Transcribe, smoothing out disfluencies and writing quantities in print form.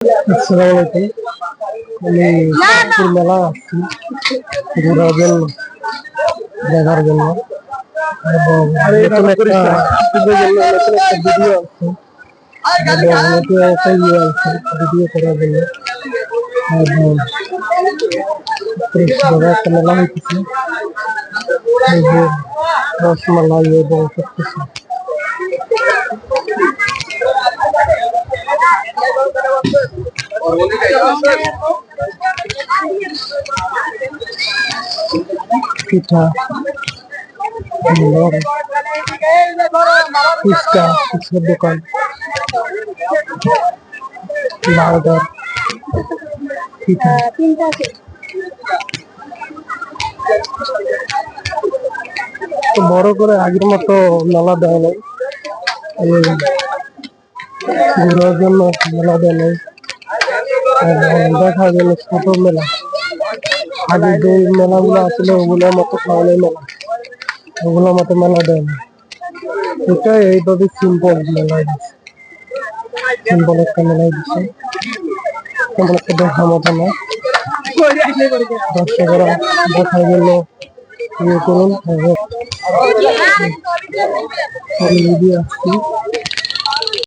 আসসালামু আলাইকুম। আমি শাহপুর মেলা আসছি ঘোরার জন্য, দেখার জন্য। এবং নতুন একটা ভিডিও আছে, এবং নতুন একটা ইয়ে আছে ভিডিও করার জন্য। এবং বড় একটা মেলা হইতেছে, এই যে রসমালাই এবং সবকিছু। পিঠা, ফুচকা, ফুচকার দোকান, বার্গার, পিঠা। বড় করে আগের মতো মেলা দেয় নাই, ঘোরার জন্য মেলা দেয় নাই, দেখার জন্য ছোট মেলা। আগে যে মেলাগুলো আসলে ওগুলোর মতো খাওয়ানোর মেলা, ওগুলোর মতো মেলা দেয় না। এটা এইভাবে সিম্পল মেলায় দিচ্ছে, সিম্পল একটা মেলায় দিচ্ছে, তেমন একটা দেখার মতো না। দর্শকরা দেখার জন্য ইয়ে করুন। আমি আসছি